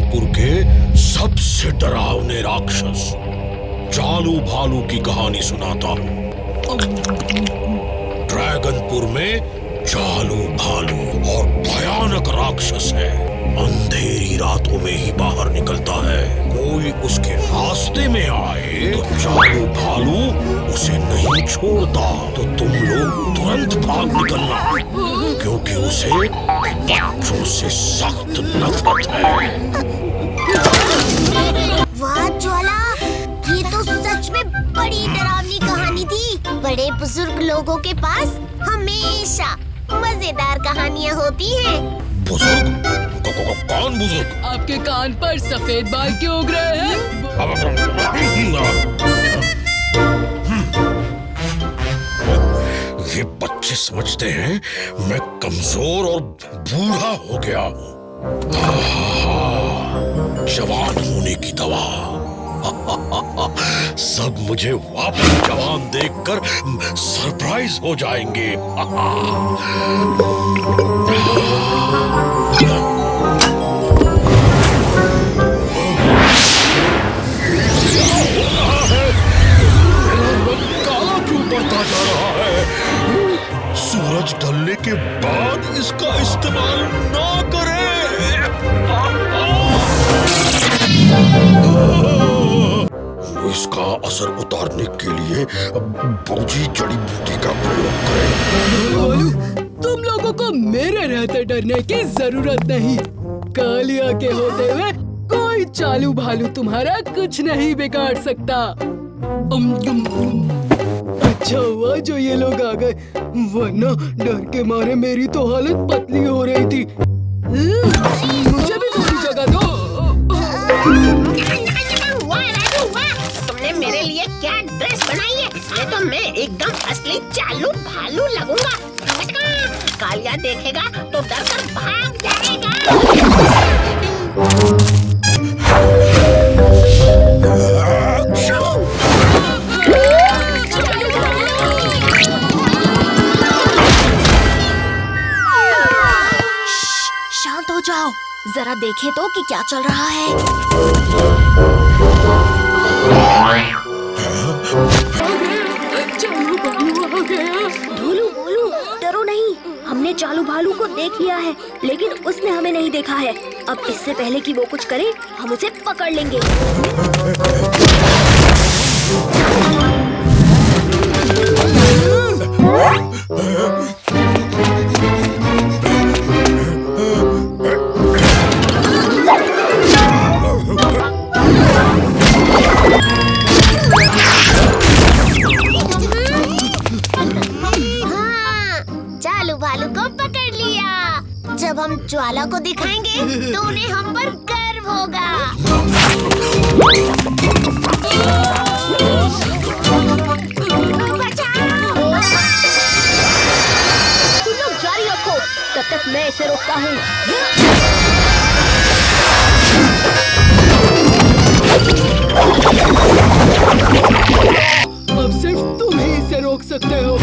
ड्रैगनपुर के सबसे डरावने राक्षस चालू भालू की कहानी सुनाता हूँ। ड्रैगनपुर में चालू भालू और भयानक राक्षस है। अंधेरी रातों में ही बाहर निकलता है। कोई उसके रास्ते में आए तो चालू भालू उसे नहीं छोड़ता। तो तुम लोग तुरंत भाग निकलना, क्योंकि उसे बच्चों से सख्त नफरत है। वाह ज्वाला, ये तो सच में बड़ी डरावनी कहानी थी। बड़े बुजुर्ग लोगों के पास हमेशा मजेदार कहानियाँ होती हैं। बुजुर्ग? कौन बुजुर्ग? आपके कान पर सफेद बाल क्यों उग रहे हैं? ये बच्चे समझते हैं मैं कमजोर और बूढ़ा हो गया हूँ। जवान होने की दवा। सब मुझे वापस जवान देखकर सरप्राइज हो जाएंगे। काला क्यों बढ़ता जा रहा है? सूरज ढलने के बाद इसका इस्तेमाल ना करें। इसका असर उतारने के लिए भौजी जड़ी बूटी का प्रयोग करें। भालू, तुम लोगों को मेरे रहते डरने की जरूरत नहीं। कालिया के होते हुए कोई चालू भालू तुम्हारा कुछ नहीं बिगाड़ सकता। अच्छा हुआ जो ये लोग आ गए, वरना डर के मारे मेरी तो हालत पतली हो रही थी। मुझे भी थोड़ी जगह दो। तुमने मेरे लिए क्या ड्रेस बनाई है? ये तो मैं एकदम असली चालू भालू लगूंगा। कालिया देखेगा तो डर कर भाग जाएगा। शांत हो जाओ, जरा देखे तो कि क्या चल रहा है। चालू भालू आ गया। भोलू भोलू, डरो नहीं, हमने चालू भालू को देख लिया है, लेकिन उसने हमें नहीं देखा है। अब इससे पहले कि वो कुछ करे, हम उसे पकड़ लेंगे। जब हम ज्वाला को दिखाएंगे तो उन्हें हम पर गर्व होगा। तुम लोग जारी रखो, तब तक मैं इसे रोकता हूँ। अब सिर्फ तुम ही इसे रोक सकते हो।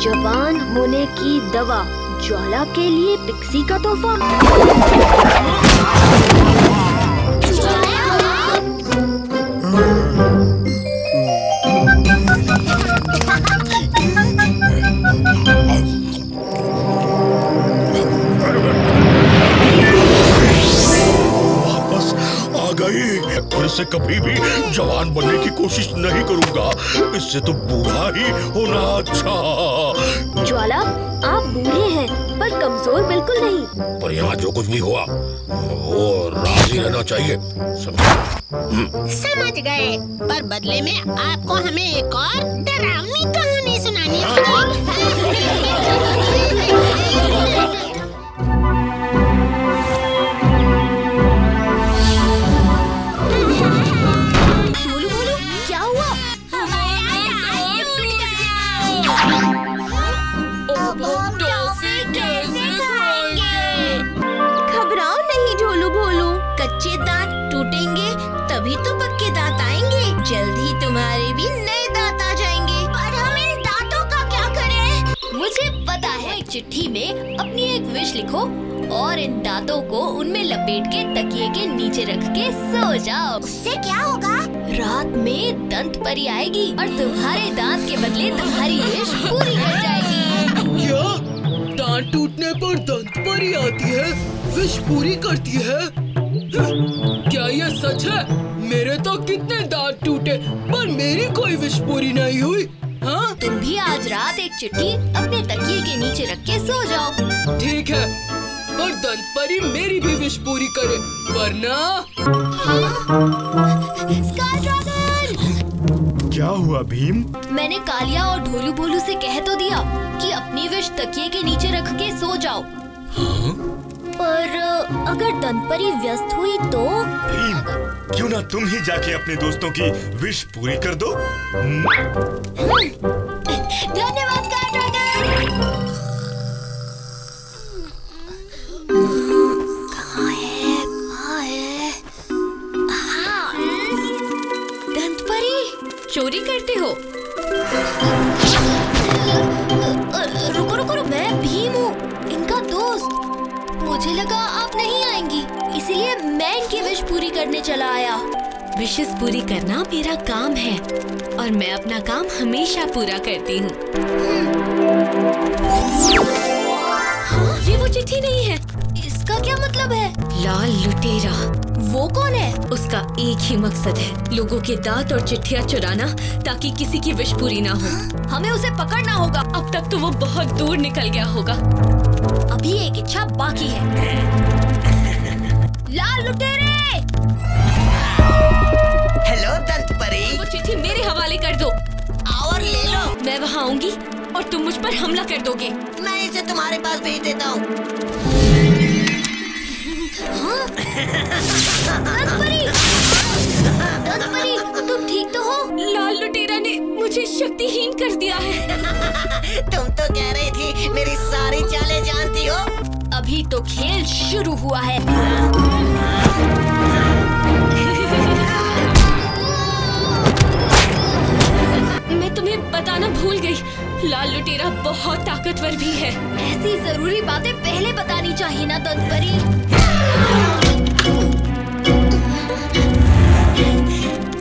जवान होने की दवा, ज्वाला के लिए पिक्सी का तोहफा। वापस आ गई। फिर से कभी भी जवान बनने की कोशिश नहीं करूंगा। इससे तो बूढ़ा ही होना अच्छा। ज्वाला, आप बूढ़े हैं पर कमजोर बिल्कुल नहीं। पर यहाँ जो कुछ भी हुआ वो राजी रहना चाहिए, समझ गए। पर बदले में आपको हमें एक और डरावनी कहानी सुनानी होगी। भोलू भोलू, क्या हुआ? घबराओ नहीं झोलू भोलू, कच्चे दांत टूटेंगे तभी तो पक्के दांत आएंगे। जल्द ही तुम्हारे भी नए एक चिट्ठी में अपनी एक विश लिखो और इन दांतों को उनमें लपेट के तकिए के नीचे रख के सो जाओ। उससे क्या होगा? रात में दंत परी आएगी और तुम्हारे दांत के बदले तुम्हारी विश पूरी कर जाएगी। क्या? दांत टूटने पर दंत परी आती है, विश पूरी करती है? क्या ये सच है? मेरे तो कितने दांत टूटे पर मेरी कोई विश पूरी नहीं हुई। हाँ? तुम भी आज रात एक चिट्ठी अपने तकिए के नीचे रख के सो जाओ। ठीक है, पर दंत परी मेरी भी विश पूरी करे, वरना। Sky dragon! क्या हुआ भीम? मैंने कालिया और ढोलू बोलू से कह तो दिया कि अपनी विश तकिए के नीचे रख के सो जाओ। हाँ? पर अगर दंतपरी व्यस्त हुई तो? भीम, क्यों ना तुम ही जाके अपने दोस्तों की विश पूरी कर दो? धन्यवाद स्काई ड्रैगन। कहाँ है? हाँ। दंतपरी, चोरी करते हो? रुको रुको रुको, मैं भीम हूँ, इनका दोस्त। मुझे लगा आप नहीं आएंगी, इसीलिए मैं इनकी विश पूरी करने चला आया। विशेस पूरी करना मेरा काम है और मैं अपना काम हमेशा पूरा करती हूँ। हाँ, ये वो चिट्ठी नहीं है। इसका क्या मतलब है? लाल लुटेरा। वो कौन है? उसका एक ही मकसद है, लोगों के दांत और चिट्ठियाँ चुराना ताकि किसी की विश पूरी ना हो। हमें उसे पकड़ना होगा। अब तक तो वो बहुत दूर निकल गया होगा। अभी एक इच्छा बाकी है। लाल लुटेरे! हेलो दंतपरी। वो चिट्ठी मेरे हवाले कर दो और ले लो। मैं वहाँ आऊंगी और तुम मुझ पर हमला कर दोगे। मैं इसे तुम्हारे पास भेज देता हूँ। दंतपरी, तुम ठीक तो हो? लाल लुटेरा ने मुझे शक्तिहीन कर दिया है। तुम तो कह रही थी मेरी सारी चालें जानती हो। अभी तो खेल शुरू हुआ है। मैं तुम्हें बताना भूल गई, लाल लुटेरा बहुत ताकतवर भी है। ऐसी जरूरी बातें पहले बतानी चाहिए ना दंतपरी।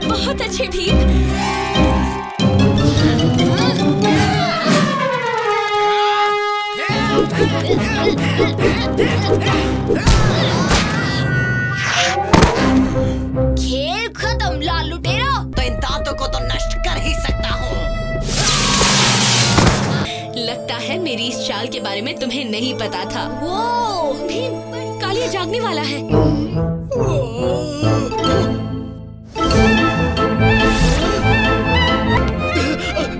बहुत अच्छे भीम। खेल खत्म लाल लुटेरा। तो इन दांतों को तो नष्ट कर ही सकता हूँ। लगता है मेरी इस चाल के बारे में तुम्हें नहीं पता था। वो भीम, कालिया जागने वाला है।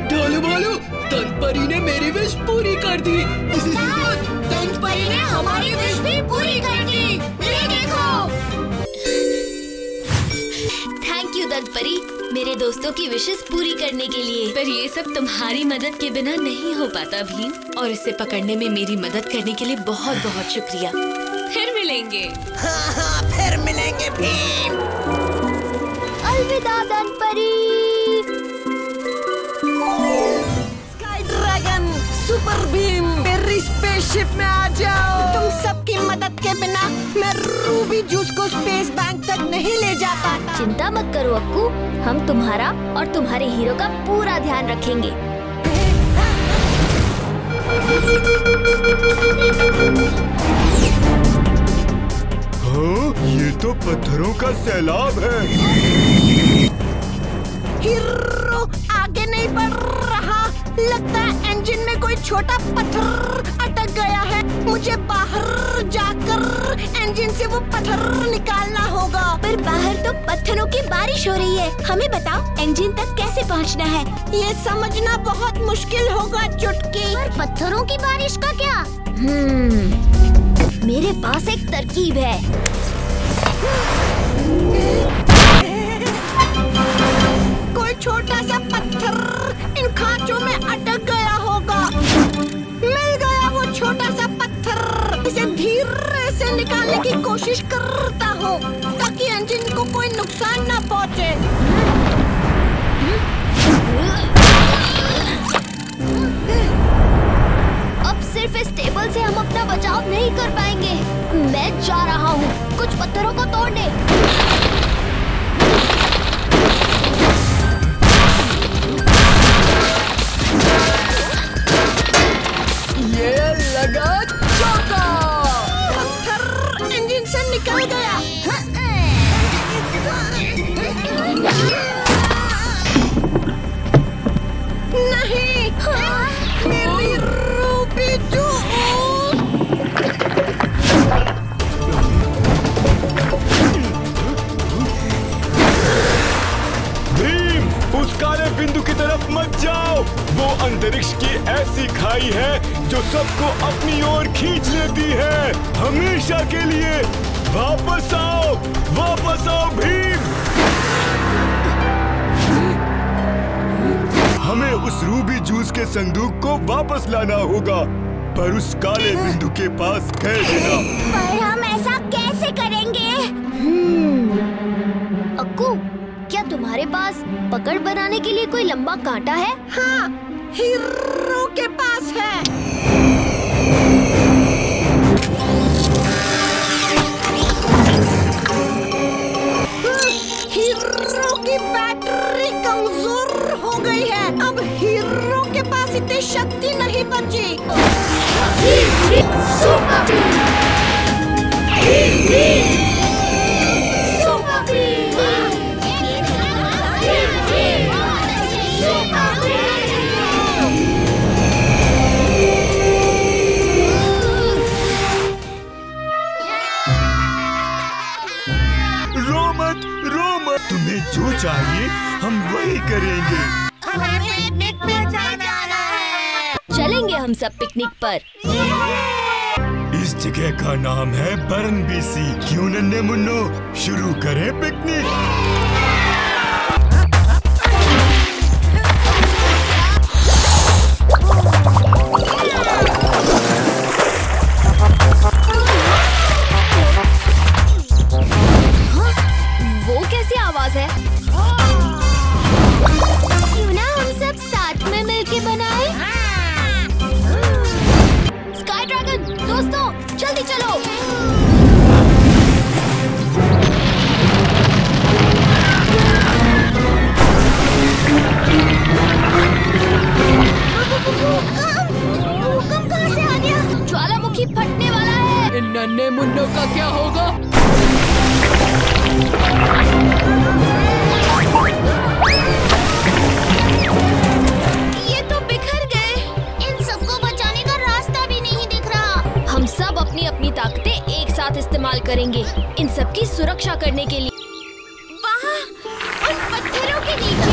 ढोलू बोलू, दंतपरी ने मेरी विश पूरी कर दी। दंतपरी ने हमारी विश भी पूरी कर दी। ये देखो। थैंक यू दंतपरी, मेरे दोस्तों की विशेस पूरी करने के लिए। पर ये सब तुम्हारी मदद के बिना नहीं हो पाता भीम, और इसे पकड़ने में मेरी मदद करने के लिए बहुत बहुत शुक्रिया। फिर मिलेंगे। हाँ, फिर मिलेंगे भीम। अलविदा दंतपरी। स्काई ड्रैगन, सुपर भीम, मेरी स्पेसशिप में आ जाओ। तुम सबकी मदद के बिना मैं रूबी जूस को स्पेस बैंक तक नहीं ले जा पाता। चिंता मत करो अक्कू, हम तुम्हारा और तुम्हारे हीरो का पूरा ध्यान रखेंगे। हाँ, ये तो पत्थरों का सैलाब है। हीरो आगे नहीं बढ़ रहा। लगता है इंजन में कोई छोटा पत्थर अटक गया है। मुझे बाहर जाकर इंजन से वो पत्थर निकालना होगा। पर बाहर तो पत्थरों की बारिश हो रही है। हमें बताओ इंजन तक कैसे पहुंचना है? ये समझना बहुत मुश्किल होगा चुटकी। पर पत्थरों की बारिश का क्या? मेरे पास एक तरकीब है। कोई छोटा सा पत्थर इन खांचों में अटक गया होगा। मिल गया वो छोटा सा पत्थर। इसे धीरे से निकालने की कोशिश करता हूँ ताकि इंजन को कोई नुकसान ना पहुँचे। अब सिर्फ इस नहीं कर पाएंगे। मैं जा रहा हूँ कुछ पत्थरों को तोड़ने। ये लगा चौका। पत्थर इंजन से निकल गया। नहीं, मेरी रूबी जूस। भीम, उस काले बिंदु की तरफ मत जाओ। वो अंतरिक्ष की ऐसी खाई है जो सबको अपनी ओर खींच लेती है, हमेशा के लिए। वापस आओ भीम। हमें उस रूबी जूस के संदूक को वापस लाना होगा, पर उस काले बिंदु के पास कह देना। पर हम ऐसा कैसे करेंगे? अक्कू, क्या तुम्हारे पास पकड़ बनाने के लिए कोई लंबा कांटा है? हाँ, हीरो के पास है। हीरो की बैटरी कमजोर हो गई है। अब हीरो के पास इतनी शक्ति नहीं बची। रो मत, तुम्हें जो चाहिए हम वही करेंगे। चलेंगे हम सब पिकनिक पर। इस जगह का नाम है बरनबीसी। क्यों नन्हे मुन्नो, शुरू करें पिकनिक। वो कैसी आवाज है? क्यों ना हम सब साथ में मिलके बनाए? स्काई ड्रैगन, दोस्तों जल्दी चलो। भूकंप कहाँ से आ गया? ज्वालामुखी फटने वाला है। इन नन्हे मुन्नों का क्या होगा? ये तो बिखर गए। इन सबको बचाने का रास्ता भी नहीं दिख रहा। हम सब अपनी अपनी ताकतें एक साथ इस्तेमाल करेंगे इन सब की सुरक्षा करने के लिए। वहाँ उन पत्थरों के नीचे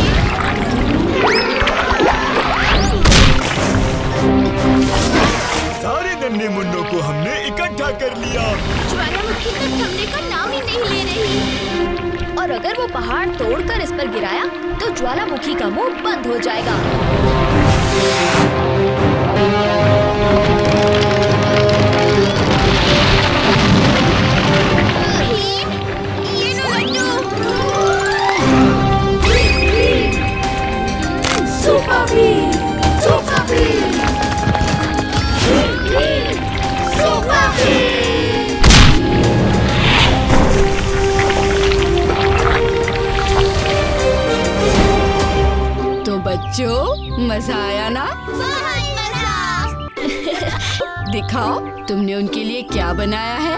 सारे नन्हे मुन्नों को हमने इकट्ठा कर लिया। ज्वालामुखी तो थमने का नाम ही नहीं ले रही। और अगर वो पहाड़ तोड़कर इस पर गिराया तो ज्वालामुखी का मुंह बंद हो जाएगा। ये लो लड्डू। तो बच्चों, मजा आया ना? दिखाओ तुमने उनके लिए क्या बनाया है।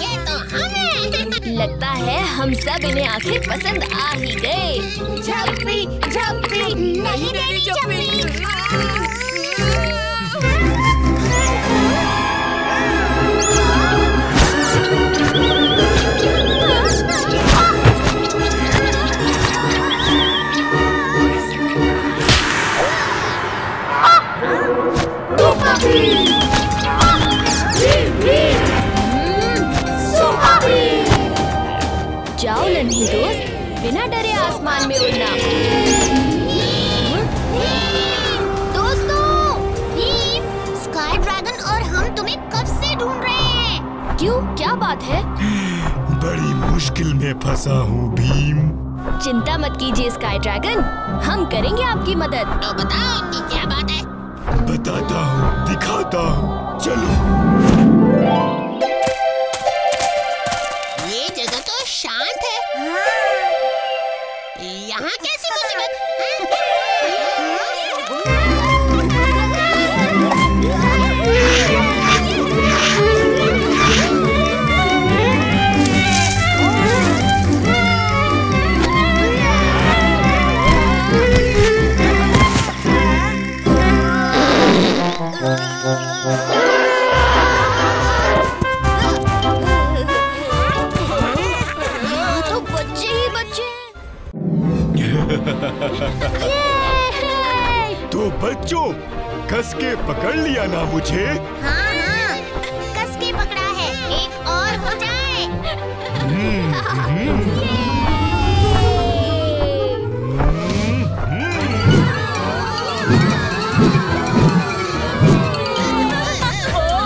ये तो हमें। लगता है हम सब इन्हें आखिर पसंद आ ही गए। झप्पी झप्पी नहीं देनी झप्पी। जाओ नन्ही दोस्त, बिना डरे आसमान में उड़ना। दोस्तों, भीम, स्काई ड्रैगन और हम तुम्हें कब से ढूंढ रहे हैं। क्यों, क्या बात है? बड़ी मुश्किल में फंसा हूँ भीम। चिंता मत कीजिए स्काई ड्रैगन, हम करेंगे आपकी मदद। तो बताओ कि क्या बात है। बताता हूँ, दिखाता हूँ, चलो। ये जगह तो शांत है। यहाँ कैसी मुसीबत? यहाँ तो बच्चे ही बच्चे हैं। तो बच्चों, कस के पकड़ लिया ना मुझे? हाँ हाँ, कस के पकड़ा है। एक और हो जाए।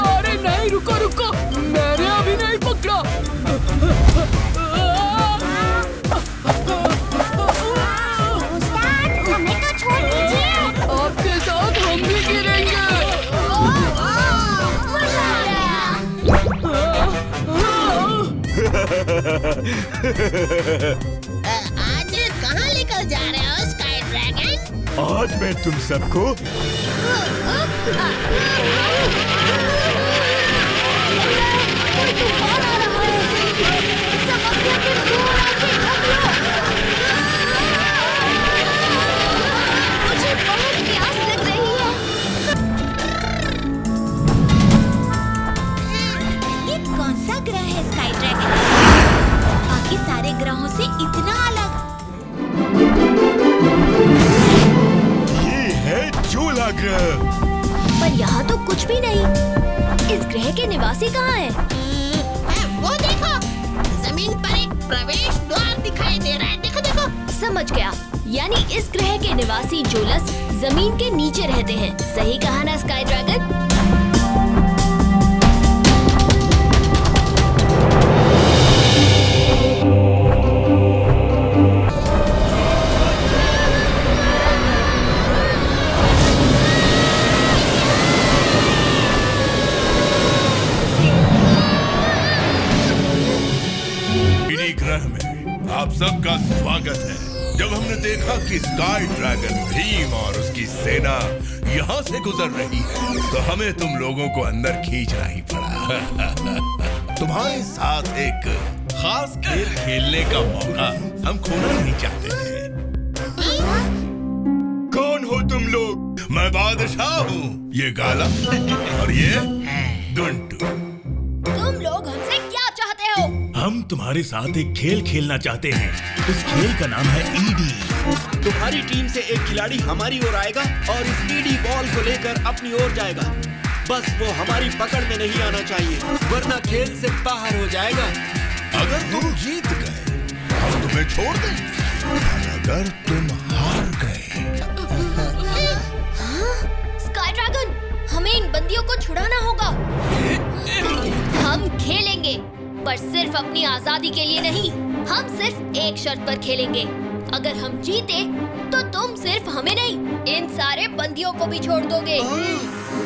अरे नहीं, रुको रुको, मैंने अभी नहीं पकड़ा। उस्ताद, हमें तो छोड़ दीजिए। आपके साथ हम भी गिरेंगे। आज कहाँ लेकर जा रहे हो स्काई ड्रैगन? आज मैं तुम सबको कोई तूफान आ रहा है। सब अपने अपने दूर आके ढक लो। मुझे बहुत प्यास लग रही है। ये कौन सा ग्रह है स्काई ड्रैगन? बाकी सारे ग्रहों से इतना अलग। ये है जोला ग्रह। पर यहाँ तो कुछ भी नहीं। इस ग्रह के निवासी कहाँ हैं? वो देखो, जमीन पर एक प्रवेश द्वार दिखाई दे रहा है। देखो देखो। समझ गया, यानी इस ग्रह के निवासी जोलस जमीन के नीचे रहते हैं। सही कहा ना स्काई ड्रैगन? इन्हीं ग्रह में आप सबका स्वागत है। जब हमने देखा कि स्काई ड्रैगन भीम और उसकी सेना यहाँ से गुजर रही है, तो हमें तुम लोगों को अंदर खींचना ही पड़ा। तुम्हारे साथ एक खास खेल खेलने का मौका हम खोना नहीं चाहते थे। कौन हो तुम लोग? मैं बादशाह हूँ, ये गाला और ये गुंटू। तुम लोग हमसे क्या चाहते हो? हम तुम्हारे साथ एक खेल खेलना चाहते हैं। उस खेल का नाम है ईडी। तुम्हारी टीम से एक खिलाड़ी हमारी ओर आएगा और इस ईडी बॉल को लेकर अपनी ओर जाएगा। बस वो हमारी पकड़ में नहीं आना चाहिए, वरना खेल से बाहर हो जाएगा। अगर तुम जीत गए हम तुम्हें छोड़ देंगे, और अगर तुम हार गए। स्काई ड्रैगन, हमें इन बंदियों को छुड़ाना होगा। हम खेलेंगे, पर सिर्फ अपनी आजादी के लिए नहीं। हम सिर्फ एक शर्त पर खेलेंगे। अगर हम जीते तो तुम सिर्फ हमें नहीं, इन सारे बंदियों को भी छोड़ दोगे।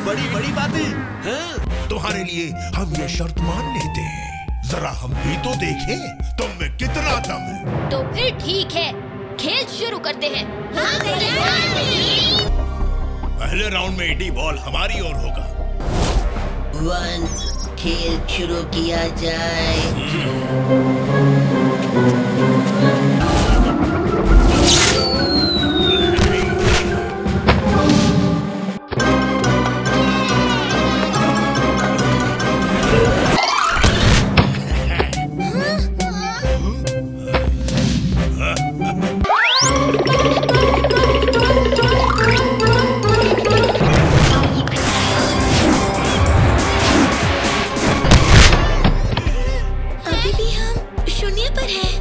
बड़ी बड़ी बातें। हाँ? तुम्हारे लिए हम ये शर्त मान लेते हैं। जरा हम भी तो देखें तुम में कितना दम है। तो फिर ठीक है, खेल शुरू करते हैं। पहले राउंड में ईडी बॉल हमारी ओर होगा। 1 खेल शुरू किया जाए। अभी भी हम शून्य पर हैं।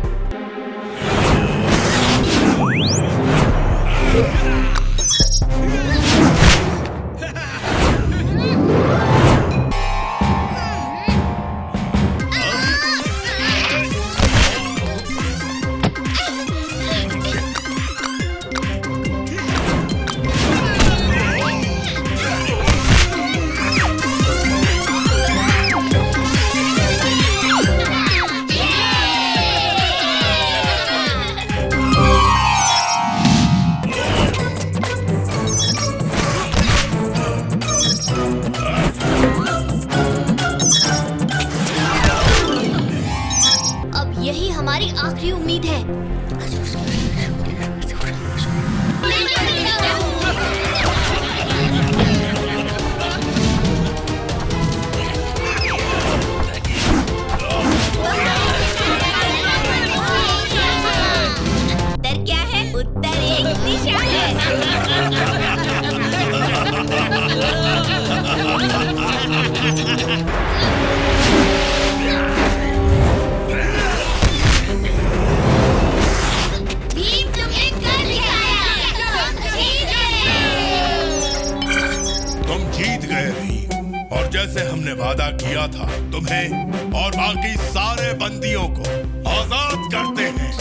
जैसे हमने वादा किया था, तुम्हें और बाकी सारे बंदियों को आजाद करते हैं।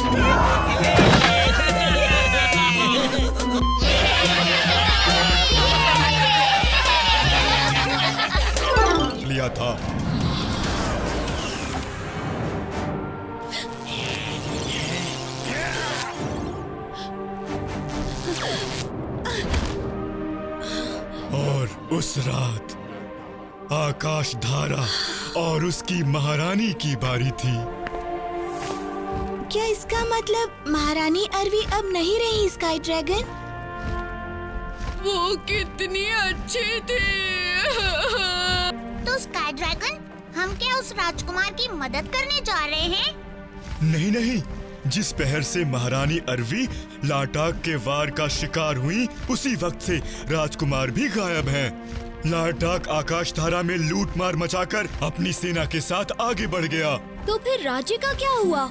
लिया था। और उस रात आकाश धारा और उसकी महारानी की बारी थी। क्या इसका मतलब महारानी अरवी अब नहीं रही स्काई ड्रैगन? वो कितनी अच्छी थी। तो स्काई ड्रैगन, हम क्या उस राजकुमार की मदद करने जा रहे हैं? नहीं नहीं, जिस पहर से महारानी अरवी लाटाक के वार का शिकार हुई, उसी वक्त से राजकुमार भी गायब हैं। लाटाक आकाश धारा में लूट मार मचाकर अपनी सेना के साथ आगे बढ़ गया। तो फिर राज्य का क्या हुआ?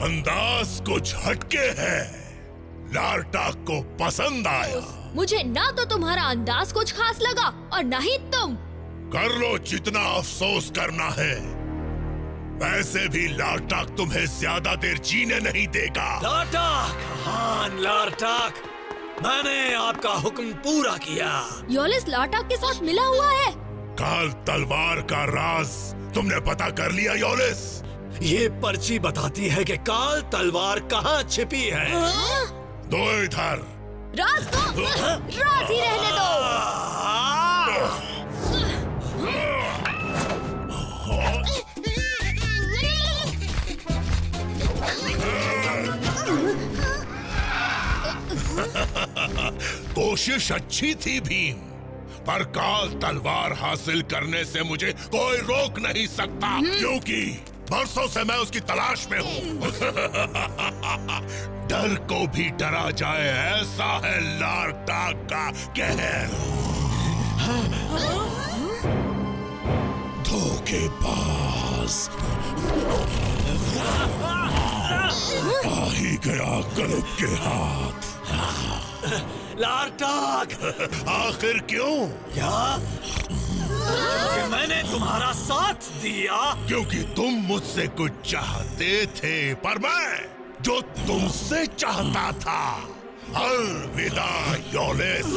अंदाज कुछ हटके है। लार्टाक को पसंद आया। मुझे ना तो तुम्हारा अंदाज कुछ खास लगा और ना ही तुम। कर लो जितना अफसोस करना है, वैसे भी लार्टाक तुम्हें ज्यादा देर जीने नहीं देगा। लार्टाक, हाँ लार्टाक, मैंने आपका हुक्म पूरा किया। योलिस लार्टाक के साथ मिला हुआ है। काल तलवार का राज तुमने पता कर लिया योलिस? ये पर्ची बताती है कि काल तलवार कहाँ छिपी है। दो इधर। राज को राज ही रहने दो। कोशिश अच्छी थी भीम, पर काल तलवार हासिल करने से मुझे कोई रोक नहीं सकता, क्योंकि बरसों से मैं उसकी तलाश में हूँ। डर को भी डरा जाए, ऐसा है लार्टाक का कहर। धोखेबाज, आ ही गया गलत के हाथ। लार्टाक, आखिर क्यों? क्या कि मैंने तुम्हारा साथ दिया? क्योंकि तुम मुझसे कुछ चाहते थे, पर मैं जो तुमसे चाहता था। अलविदा योलिस।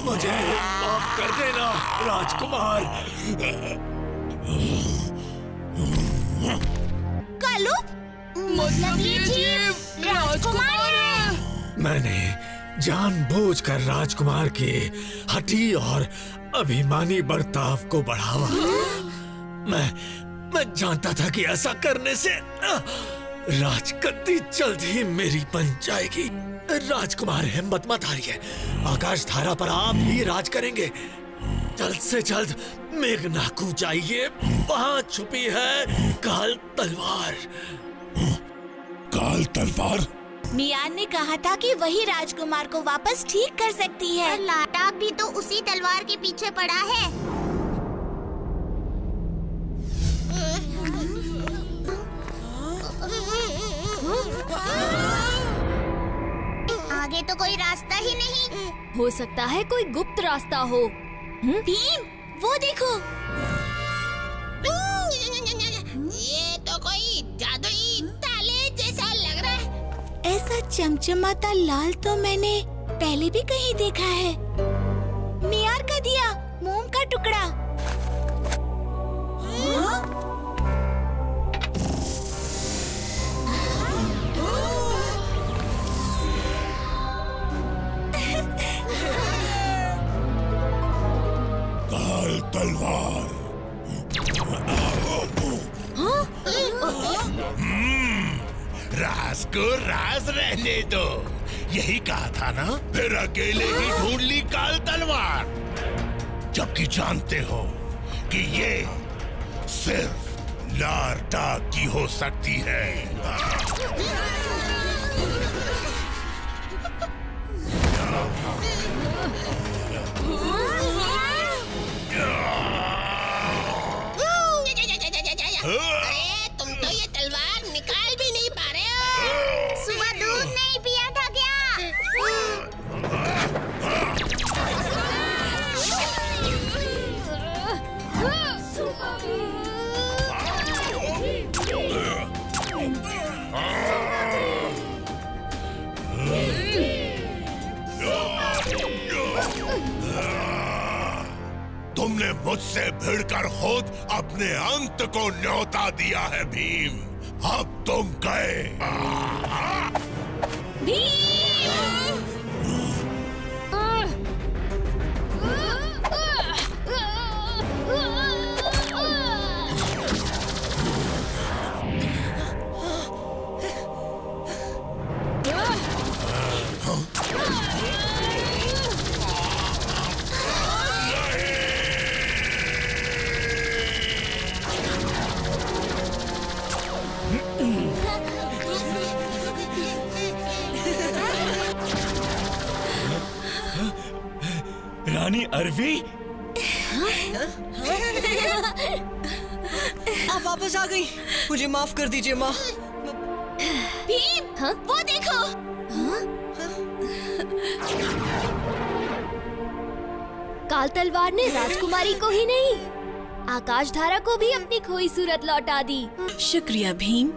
मुझे माफ कर देना राजकुमार। कालू, मतलब ये जीव राजकुमार है। मैंने जानबूझकर राजकुमार के हठी और अभिमानी बर्ताव को बढ़ावा। मैं जानता था कि ऐसा करने से राजगद्दी जल्द ही मेरी बन जाएगी। राजकुमार हिम्मत मत हारिए, आकाश धारा पर आप ही राज करेंगे। जल्द से जल्द मेघनाकू जाइए, वहाँ छुपी है काल तलवार। काल तलवार? मियान ने कहा था कि वही राजकुमार को वापस ठीक कर सकती है। और लाटाक भी तो उसी तलवार के पीछे पड़ा है। आगे तो कोई रास्ता ही नहीं। हो सकता है कोई गुप्त रास्ता हो। भीम, वो देखो। ये तो कोई जादुई ताले जैसा लग रहा है। ऐसा चमचमाता लाल तो मैंने पहले भी कहीं देखा है। मियार का दिया, मोम का टुकड़ा। काल तलवार। राज को राज रहने दो, यही कहा था ना। फिर अकेले ही ढूंढ ली काल तलवार, जबकि जानते हो कि ये सिर्फ लार्टा की हो सकती है। अरे तुम तो ये तलवार निकाल भी नहीं पा रहे हो। सुबह दूध नहीं पिया था क्या? तुमने मुझसे भिड़कर खुद अपने अंत को न्योता दिया है भीम। अब तुम गए। रानी अरवी, आप वापस आ गई। मुझे माफ कर दीजिए माँ। भीम, वो देखो। काल तलवार ने राजकुमारी को ही नहीं, आकाश धारा को भी अपनी खोई सूरत लौटा दी। शुक्रिया भीम,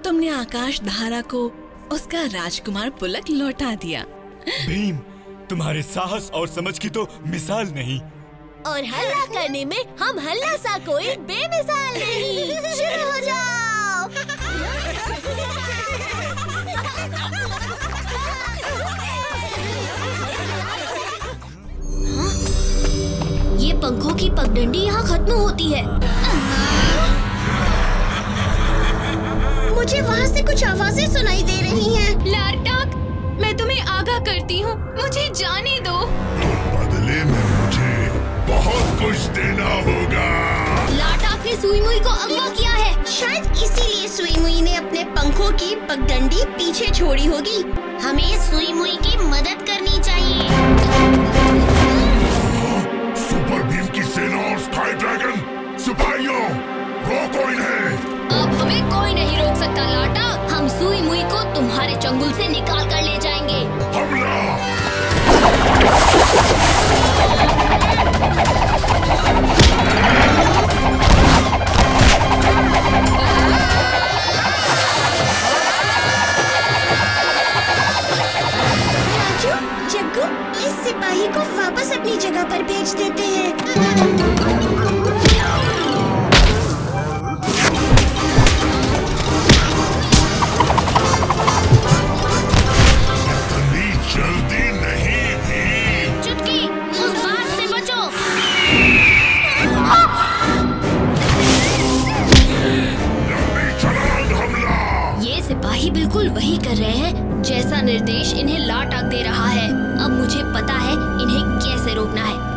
तुमने आकाश धारा को उसका राजकुमार पुलक लौटा दिया। भीम, तुम्हारे साहस और समझ की तो मिसाल नहीं। और हल्ला करने में हम हल्ला सा कोई बेमिसाल नहीं। शुरू हो जाओ। ये पंखों की पगडंडी यहाँ खत्म होती है। मुझे वहाँ से कुछ आवाजें सुनाई दे रही हैं। लार्टाक, मैं तुम्हें आगाह करती हूँ, मुझे जाने दो। बदले में मुझे बहुत कुछ देना होगा। लार्टाक ने सुई मुई को अगवा किया है। शायद इसीलिए सुई मुई ने अपने पंखों की पगडंडी पीछे छोड़ी होगी। हमें सुई मुई की मदद करनी चाहिए। सुपर भीम की सेना और स्काई ड्रैगन, सिपाहियों, रोको इन्हें। अब हमें कोई नहीं रोक सकता लाटा। हम सुई मुई को तुम्हारे चंगुल से निकाल कर ले जाएंगे। हमला! राजू, जग्गू, इस सिपाही को वापस अपनी जगह पर भेज देते हैं। जल्दी नहीं भी। चुटकी, उस बात से बचो। लंबी छलांग हमला! ये सिपाही बिल्कुल वही कर रहे हैं जैसा निर्देश इन्हें लाटाक दे रहा है। अब मुझे पता है इन्हें कैसे रोकना है।